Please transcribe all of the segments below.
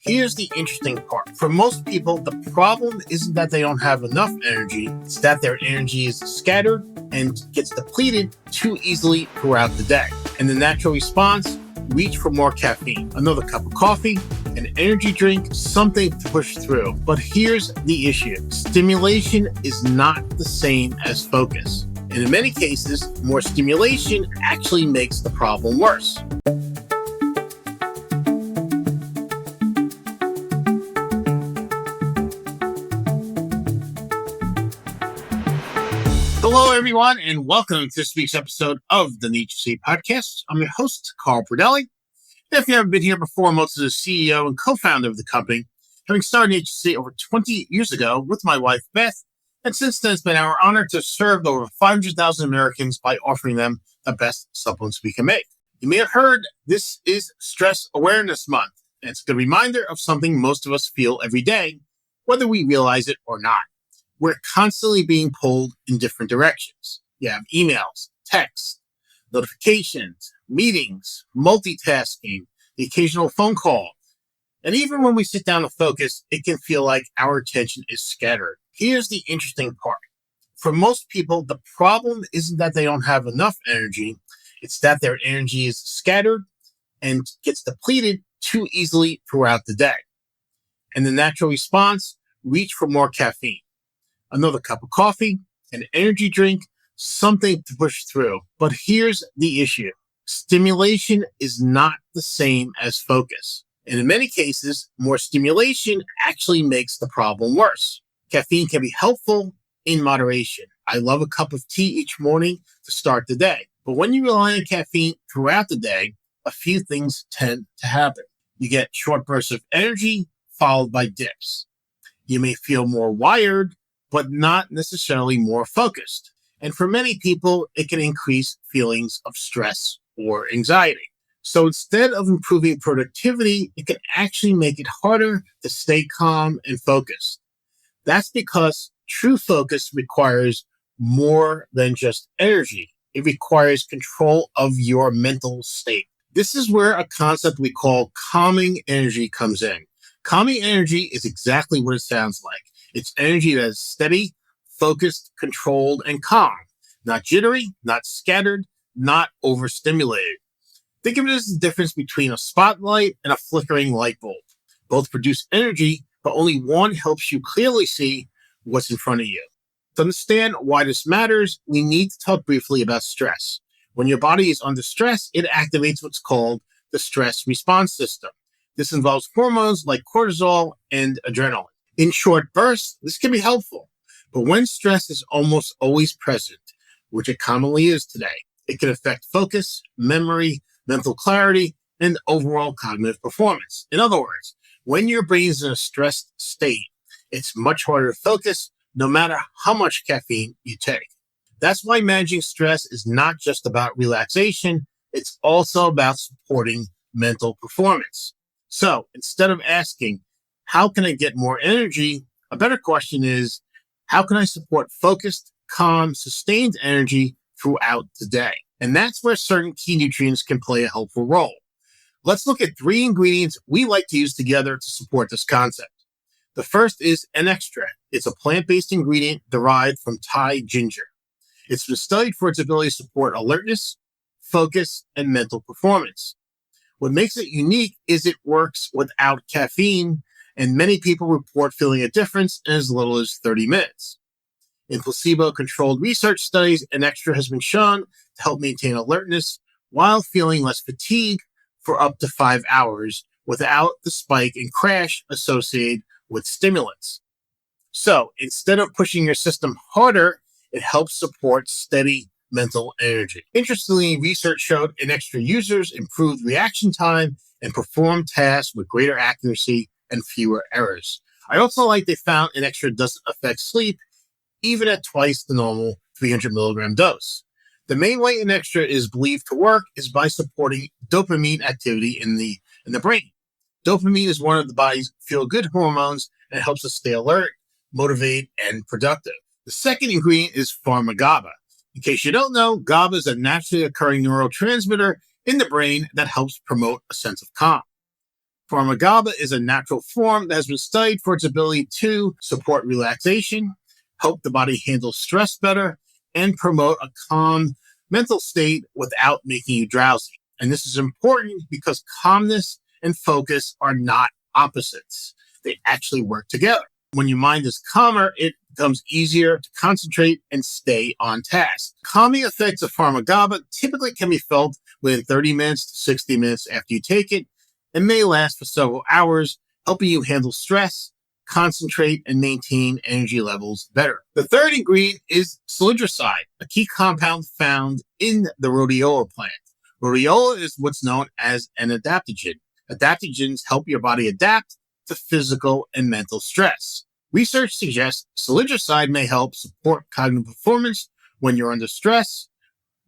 Here's the interesting part. For most people, the problem isn't that they don't have enough energy, it's that their energy is scattered and gets depleted too easily throughout the day. And the natural response, reach for more caffeine, another cup of coffee, an energy drink, something to push through. But here's the issue. Stimulation is not the same as focus. And in many cases, more stimulation actually makes the problem worse. Hello, everyone, and welcome to this week's episode of the NatureCity Podcast. I'm your host, Carl Pradelli. If you haven't been here before, most of the CEO and co-founder of the company, having started NatureCity over 20 years ago with my wife, Beth, and since then it's been our honor to serve over 500,000 Americans by offering them the best supplements we can make. You may have heard this is Stress Awareness Month, and it's a good reminder of something most of us feel every day, whether we realize it or not. We're constantly being pulled in different directions. You have emails, texts, notifications, meetings, multitasking, the occasional phone call. And even when we sit down to focus, it can feel like our attention is scattered. Here's the interesting part. For most people, the problem isn't that they don't have enough energy, it's that their energy is scattered and gets depleted too easily throughout the day. And the natural response, reach for more caffeine, another cup of coffee, an energy drink, something to push through. But here's the issue. Stimulation is not the same as focus. And in many cases, more stimulation actually makes the problem worse. Caffeine can be helpful in moderation. I love a cup of tea each morning to start the day. But when you rely on caffeine throughout the day, a few things tend to happen. You get short bursts of energy followed by dips. You may feel more wired, but not necessarily more focused. And for many people, it can increase feelings of stress or anxiety. So instead of improving productivity, it can actually make it harder to stay calm and focused. That's because true focus requires more than just energy. It requires control of your mental state. This is where a concept we call calming energy comes in. Calming energy is exactly what it sounds like. It's energy that is steady, focused, controlled, and calm. Not jittery, not scattered, not overstimulated. Think of it as the difference between a spotlight and a flickering light bulb. Both produce energy, but only one helps you clearly see what's in front of you. To understand why this matters, we need to talk briefly about stress. When your body is under stress, it activates what's called the stress response system. This involves hormones like cortisol and adrenaline. In short bursts, this can be helpful, but when stress is almost always present, which it commonly is today, it can affect focus, memory, mental clarity, and overall cognitive performance. In other words, when your brain is in a stressed state, it's much harder to focus no matter how much caffeine you take. That's why managing stress is not just about relaxation, it's also about supporting mental performance. So instead of asking, how can I get more energy? A better question is, how can I support focused, calm, sustained energy throughout the day? And that's where certain key nutrients can play a helpful role. Let's look at 3 ingredients we like to use together to support this concept. The first is enXtra. It's a plant-based ingredient derived from Thai ginger. It's been studied for its ability to support alertness, focus, and mental performance. What makes it unique is it works without caffeine, and many people report feeling a difference in as little as 30 minutes. In placebo-controlled research studies, enXtra has been shown to help maintain alertness while feeling less fatigue for up to 5 hours without the spike and crash associated with stimulants. So instead of pushing your system harder, it helps support steady mental energy. Interestingly, research showed enXtra users improved reaction time and performed tasks with greater accuracy and fewer errors. I also like they found enXtra doesn't affect sleep, even at twice the normal 300 milligram dose. The main way enXtra is believed to work is by supporting dopamine activity in the brain. Dopamine is one of the body's feel-good hormones and it helps us stay alert, motivated, and productive. The second ingredient is PharmaGABA. In case you don't know, GABA is a naturally occurring neurotransmitter in the brain that helps promote a sense of calm. PharmaGABA is a natural form that has been studied for its ability to support relaxation, help the body handle stress better, and promote a calm mental state without making you drowsy. And this is important because calmness and focus are not opposites. They actually work together. When your mind is calmer, it becomes easier to concentrate and stay on task. Calming effects of PharmaGABA typically can be felt within 30 minutes to 60 minutes after you take it and may last for several hours, helping you handle stress, concentrate, and maintain energy levels better. The third ingredient is salidroside, a key compound found in the rhodiola plant. Rhodiola is what's known as an adaptogen. Adaptogens help your body adapt to physical and mental stress. Research suggests salidroside may help support cognitive performance when you're under stress,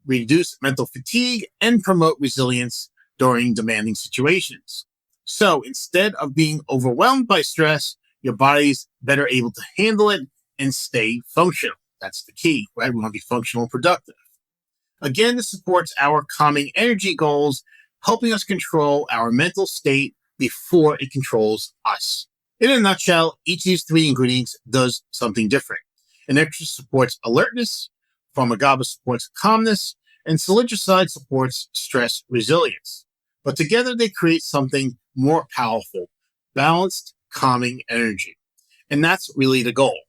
reduce mental fatigue, and promote resilience during demanding situations. So instead of being overwhelmed by stress, your body's better able to handle it and stay functional. That's the key, right? We want to be functional and productive. Again, this supports our calming energy goals, helping us control our mental state before it controls us. In a nutshell, each of these three ingredients does something different. enXtra supports alertness, PharmaGABA supports calmness, and salidroside supports stress resilience. But together they create something more powerful, balanced, calming energy. And that's really the goal.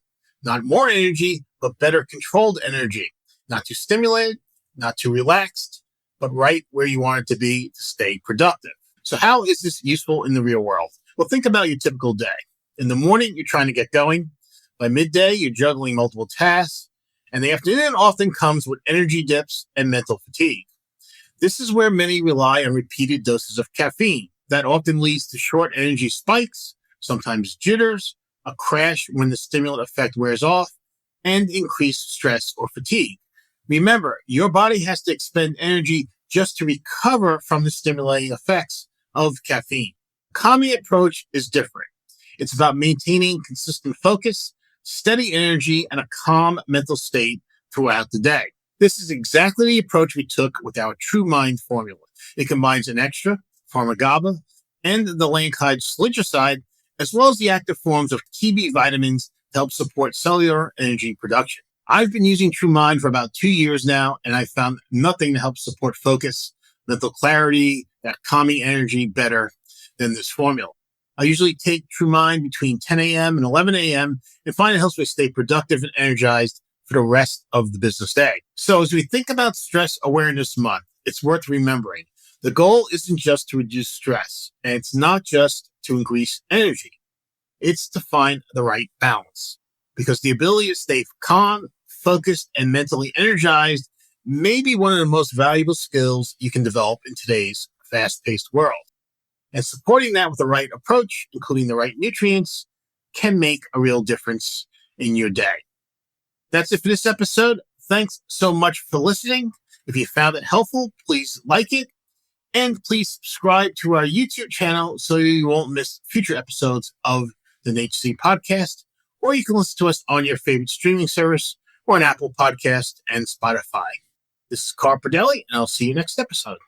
Not more energy, but better controlled energy. Not too stimulated, not too relaxed, but right where you want it to be to stay productive. So how is this useful in the real world? Well, think about your typical day. In the morning, you're trying to get going. By midday, you're juggling multiple tasks. And the afternoon often comes with energy dips and mental fatigue. This is where many rely on repeated doses of caffeine. That often leads to short energy spikes, sometimes jitters, a crash when the stimulant effect wears off, and increased stress or fatigue. Remember, your body has to expend energy just to recover from the stimulating effects of caffeine. Calming approach is different. It's about maintaining consistent focus, steady energy, and a calm mental state throughout the day. This is exactly the approach we took with our TrueMind formula. It combines enXtra, PharmaGABA, and the LandKind salidroside, as well as the active forms of key B vitamins to help support cellular energy production. I've been using TrueMind for about 2 years now, and I found nothing to help support focus, mental clarity, that calming energy better than this formula. I usually take TrueMind between 10 a.m. and 11 a.m. and find it helps me stay productive and energized for the rest of the business day. So as we think about Stress Awareness Month, it's worth remembering the goal isn't just to reduce stress, and it's not just to increase energy. It's to find the right balance, because the ability to stay calm, focused, and mentally energized may be one of the most valuable skills you can develop in today's fast-paced world. And supporting that with the right approach, including the right nutrients, can make a real difference in your day. That's it for this episode. Thanks so much for listening. If you found it helpful, please like it. And please subscribe to our YouTube channel so you won't miss future episodes of the NatureCity Podcast. Or you can listen to us on your favorite streaming service or on Apple Podcast and Spotify. This is Carl Pradelli, and I'll see you next episode.